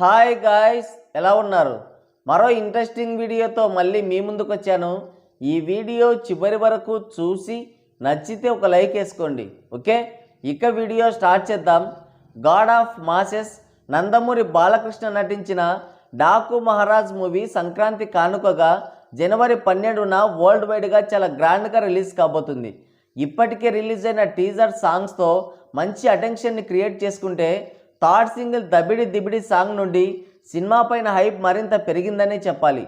Hi guys, ఎలా ఉన్నారు? మరో ఇంట్రెస్టింగ్ వీడియోతో మళ్ళీ మీ ముందుకు వచ్చాను. ఈ వీడియో చివరి వరకు చూసి నచ్చితే ఒక లైక్ వేసుకోండి. ఓకే, ఇక వీడియో స్టార్ట్ చేద్దాం. God of masses Nandamuri Balakrishna నటించిన డాకు మహారాజ్ మూవీ సంక్రాంతి కానుకగా జనవరి 12న వరల్డ్ వైడ్గా చాలా గ్రాండ్గా రిలీజ్ కాబోతుంది. ఇప్పటికే రిలీజ్ అయిన టీజర్ సాంగ్స్తో మంచి అటెన్షన్ని క్రియేట్ చేసుకుంటే third single Dabidi Dibidi song నుండి సినిమా పైన హైప్ మరింత పెరిగిందనే చెప్పాలి.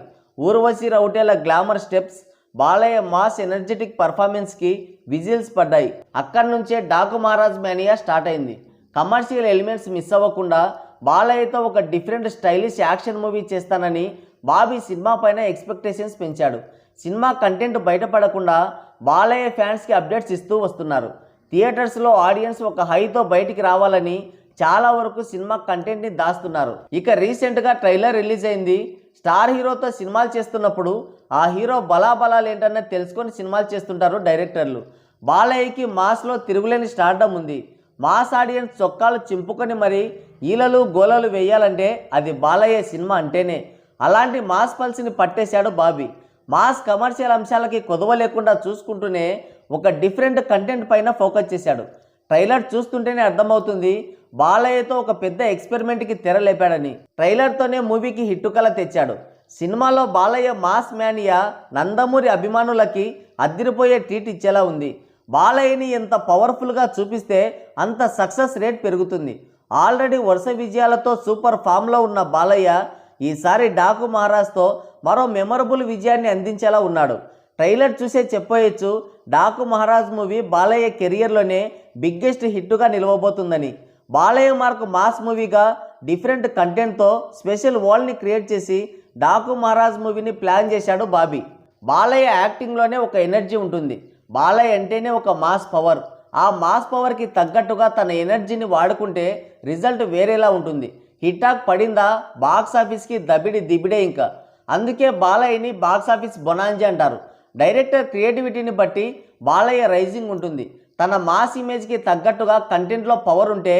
Urvashi Rautela glamour steps, Balayya mass energetic పర్ఫార్మెన్స్కి విజిల్స్ పడ్డాయి. అక్కడి నుంచే డాకు మహారాజ్ మేనియా స్టార్ట్ అయింది. కమర్షియల్ ఎలిమెంట్స్ మిస్ అవ్వకుండా బాలయ్యతో ఒక డిఫరెంట్ స్టైలిష్ యాక్షన్ మూవీ చేస్తానని బాబీ సినిమా పైన ఎక్స్పెక్టేషన్స్ పెంచాడు. సినిమా కంటెంట్ బయటపడకుండా బాలయ్య ఫ్యాన్స్కి అప్డేట్స్ ఇస్తూ వస్తున్నారు. థియేటర్స్లో ఆడియన్స్ ఒక హైతో బయటికి రావాలని చాలా వరకు సినిమా కంటెంట్ని దాస్తున్నారు. ఇక రీసెంట్గా ట్రైలర్ రిలీజ్ అయింది. స్టార్ హీరోతో సినిమాలు చేస్తున్నప్పుడు ఆ హీరో బలాబలాలు ఏంటన్నది తెలుసుకొని సినిమాలు చేస్తుంటారు డైరెక్టర్లు. బాలయ్యకి మాస్లో తిరుగులేని స్టార్డమ్ ఉంది. మాస్ ఆడియన్స్ చొక్కాలు చింపుకొని మరి ఈలలు గోలలు వేయాలంటే అది బాలయ్య సినిమా అంటేనే. అలాంటి మాస్ పల్స్ని పట్టేశాడు బాబీ. మాస్ కమర్షియల్ అంశాలకి కొదవ లేకుండా చూసుకుంటూనే ఒక డిఫరెంట్ కంటెంట్ పైన ఫోకస్ చేశాడు. ట్రైలర్ చూస్తుంటేనే అర్థమవుతుంది బాలయ్యతో ఒక పెద్ద ఎక్స్పెరిమెంట్కి తెరలేపాడని. ట్రైలర్తోనే మూవీకి హిట్టు కల తెచ్చాడు. సినిమాలో బాలయ్య మాస్ మేనియా నందమూరి అభిమానులకి అదిరిపోయే ట్రీట్ ఇచ్చేలా ఉంది. బాలయ్యని ఎంత పవర్ఫుల్గా చూపిస్తే అంత సక్సెస్ రేట్ పెరుగుతుంది. ఆల్రెడీ వరుస విజయాలతో సూపర్ ఫామ్లో ఉన్న బాలయ్య ఈసారి డాకు మహారాజ్తో మరో మెమరబుల్ విజయాన్ని అందించేలా ఉన్నాడు. ట్రైలర్ చూసే చెప్పేయచ్చు డాకు మహారాజ్ మూవీ బాలయ్య కెరియర్లోనే బిగ్గెస్ట్ హిట్టుగా నిలవబోతుందని. బాలయ్య మార్క్ మాస్ మూవీగా డిఫరెంట్ కంటెంట్తో స్పెషల్ వరల్డ్ని క్రియేట్ చేసి డాకు మహారాజ్ మూవీని ప్లాన్ చేశాడు బాబీ. బాలయ్య యాక్టింగ్లోనే ఒక ఎనర్జీ ఉంటుంది. బాలయ్య అంటేనే ఒక మాస్ పవర్. ఆ మాస్ పవర్కి తగ్గట్టుగా తన ఎనర్జీని వాడుకుంటే రిజల్ట్ వేరేలా ఉంటుంది. హిటాక్ పడిందా బాక్స్ ఆఫీస్కి దబిడి దిబిడే ఇంకా. అందుకే బాలయ్యని బాక్స్ ఆఫీస్ బొనాంజీ అంటారు. డైరెక్టర్ క్రియేటివిటీని బట్టి బాలయ్య రైజింగ్ ఉంటుంది. తన మాస్ ఇమేజ్కి తగ్గట్టుగా కంటెంట్లో పవర్ ఉంటే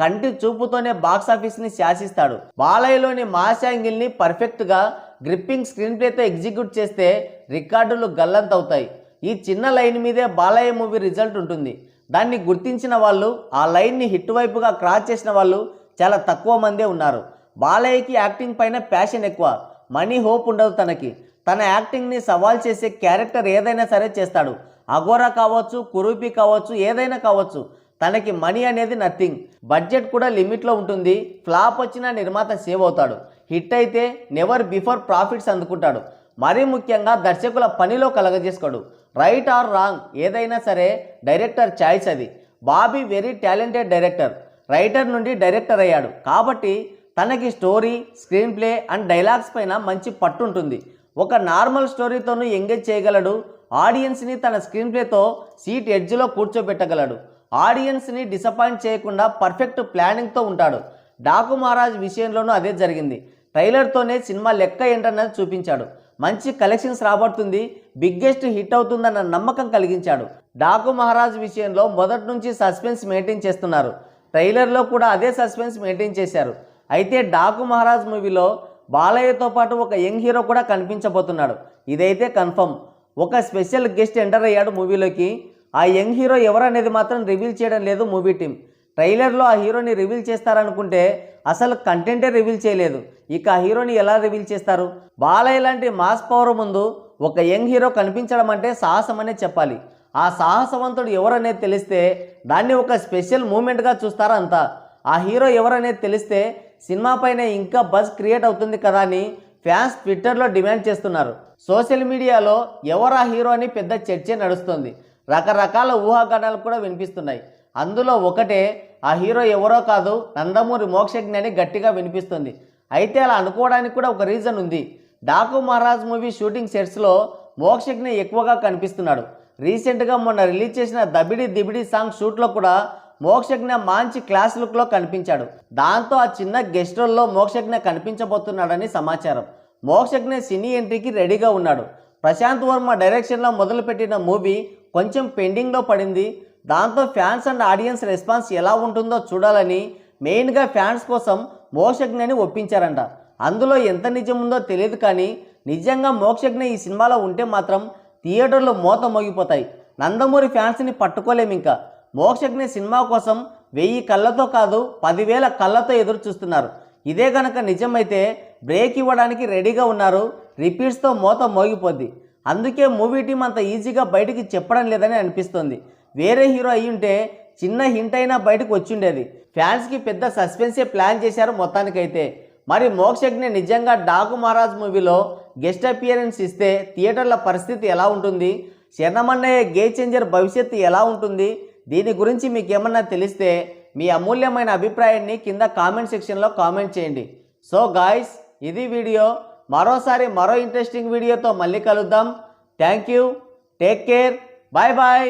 కంటి చూపుతోనే బాక్స్ ఆఫీస్ని శాసిస్తాడు. బాలయ్యలోని మాస్ యాంగిల్ని పర్ఫెక్ట్గా గ్రిప్పింగ్ స్క్రీన్ ప్లేతో ఎగ్జిక్యూట్ చేస్తే రికార్డులు గల్లంతవుతాయి. ఈ చిన్న లైన్ మీదే బాలయ్య మూవీ రిజల్ట్ ఉంటుంది. దాన్ని గుర్తించిన వాళ్ళు, ఆ లైన్ని హిట్ వైపుగా క్రాస్ చేసిన వాళ్ళు చాలా తక్కువ మందే ఉన్నారు. బాలయ్యకి యాక్టింగ్ పైన ప్యాషన్ ఎక్కువ, మనీ హోప్ ఉండదు తనకి. తన యాక్టింగ్ని సవాల్ చేసే క్యారెక్టర్ ఏదైనా సరే చేస్తాడు. అఘోరా కావచ్చు, కురూపి కావచ్చు, ఏదైనా కావచ్చు. తనకి మనీ అనేది నథింగ్. బడ్జెట్ కూడా లిమిట్లో ఉంటుంది. ఫ్లాప్ వచ్చినా నిర్మాత సేవ్ అవుతాడు. హిట్ అయితే నెవర్ బిఫోర్ ప్రాఫిట్స్ అందుకుంటాడు. మరీ ముఖ్యంగా దర్శకుల పనిలో కలగజేసుకోడు. రైట్ ఆర్ రాంగ్ ఏదైనా సరే డైరెక్టర్ చాయిస్ అది. Bobby very talented director. Writer నుండి డైరెక్టర్ అయ్యాడు కాబట్టి తనకి story, screen play and dialogues పైన మంచి పట్టు ఉంటుంది. ఒక నార్మల్ స్టోరీతోనూ ఎంగేజ్ చేయగలడు. ఆడియన్స్ని తన స్క్రీన్ ప్లేతో సీట్ ఎడ్జ్లో కూర్చోబెట్టగలడు. ఆడియన్స్ని డిసప్పాయింట్ చేయకుండా పర్ఫెక్ట్ ప్లానింగ్తో ఉంటాడు. డాకు మహారాజ్ విషయంలోనూ అదే జరిగింది. ట్రైలర్తోనే సినిమా లెక్క ఏంటన్నది చూపించాడు. మంచి కలెక్షన్స్ రాబడుతుంది, బిగ్గెస్ట్ హిట్ అవుతుందన్న నమ్మకం కలిగించాడు. డాకు మహారాజ్ విషయంలో మొదటి నుంచి సస్పెన్స్ మెయింటైన్ చేస్తున్నారు. ట్రైలర్లో కూడా అదే సస్పెన్స్ మెయింటైన్ చేశారు. అయితే డాకు మహారాజ్ మూవీలో బాలయ్యతో పాటు ఒక యంగ్ హీరో కూడా కనిపించబోతున్నాడు. ఇదైతే కన్ఫర్మ్. ఒక స్పెషల్ గెస్ట్ ఎంటర్ అయ్యాడు మూవీలోకి. ఆ యంగ్ హీరో ఎవరనేది మాత్రం రివీల్ చేయడం లేదు మూవీ టీం. ట్రైలర్లో ఆ హీరోని రివీల్ చేస్తారనుకుంటే అసలు కంటెంటే రివీల్ చేయలేదు. ఇక ఆ హీరోని ఎలా రివీల్ చేస్తారు? బాలయ్య లాంటి మాస్ పవర్ ముందు ఒక యంగ్ హీరో కనిపించడం అంటే సాహసం అనే చెప్పాలి. ఆ సాహసవంతుడు ఎవరనేది తెలిస్తే దాన్ని ఒక స్పెషల్ మూమెంట్గా చూస్తారా అంతా. ఆ హీరో ఎవరనేది తెలిస్తే సినిమా పైన ఇంకా బజ్ క్రియేట్ అవుతుంది కదా అని ఫ్యాన్స్ ట్విట్టర్లో డిమాండ్ చేస్తున్నారు. సోషల్ మీడియాలో ఎవరు ఆ హీరో అని పెద్ద చర్చ నడుస్తుంది. రకరకాల ఊహాగానాలు కూడా వినిపిస్తున్నాయి. అందులో ఒకటే ఆ హీరో ఎవరో కాదు నందమూరి మోక్షజ్ఞ అని గట్టిగా వినిపిస్తుంది. అయితే అలా అనుకోవడానికి కూడా ఒక రీజన్ ఉంది. డాకు మహారాజ్ మూవీ షూటింగ్ సెట్స్లో మోక్షజ్ఞ ఎక్కువగా కనిపిస్తున్నాడు. రీసెంట్గా మొన్న రిలీజ్ చేసిన దబిడి దిబిడి సాంగ్ షూట్లో కూడా మోక్షజ్ఞ మంచి క్లాస్ లుక్లో కనిపించాడు. దాంతో ఆ చిన్న గెస్ట్ రోల్లో మోక్షజ్ఞ కనిపించబోతున్నాడని సమాచారం. మోక్షజ్ఞ సినీ ఎంట్రీకి రెడీగా ఉన్నాడు. ప్రశాంత్ వర్మ డైరెక్షన్లో మొదలుపెట్టిన మూవీ కొంచెం పెండింగ్లో పడింది. దాంతో ఫ్యాన్స్ అండ్ ఆడియన్స్ రెస్పాన్స్ ఎలా ఉంటుందో చూడాలని మెయిన్గా ఫ్యాన్స్ కోసం మోక్షజ్ఞని ఒప్పించారంట. అందులో ఎంత నిజం ఉందో తెలియదు, కానీ నిజంగా మోక్షజ్ఞ ఈ సినిమాలో ఉంటే మాత్రం థియేటర్లు మోత మోగిపోతాయి. నందమూరి ఫ్యాన్స్ని పట్టుకోలేము. ఇంకా మోక్షజ్ఞ సినిమా కోసం 1000 కళ్ళతో కాదు 10,000 కళ్ళతో ఎదురు చూస్తున్నారు. ఇదే కనుక నిజమైతే బ్రేక్ ఇవ్వడానికి రెడీగా ఉన్నారు. రిపీట్స్తో మోత మోగిపోద్ది. అందుకే మూవీ టీం అంత ఈజీగా బయటికి చెప్పడం లేదని అనిపిస్తుంది. వేరే హీరో అయ్యుంటే చిన్న హింట్ అయినా బయటకు వచ్చిండేది. ఫ్యాన్స్కి పెద్ద సస్పెన్సే ప్లాన్ చేశారు మొత్తానికైతే. మరి మోక్షజ్ఞ నిజంగా డాకు మహారాజ్ మూవీలో గెస్ట్ అపియరెన్స్ ఇస్తే థియేటర్ల పరిస్థితి ఎలా ఉంటుంది? శరణమన్నయ్య గే చేంజర్ భవిష్యత్తు ఎలా ఉంటుంది? దీని గురించి మీకు ఏమన్నా తెలిస్తే మీ అమూల్యమైన అభిప్రాయాన్ని కింద కామెంట్ సెక్షన్లో కామెంట్ చేయండి. సో గాయ్స్, ఇది వీడియో. మరోసారి మరో ఇంట్రెస్టింగ్ వీడియోతో మళ్ళీ కలుద్దాం. Thank you, take care, bye bye.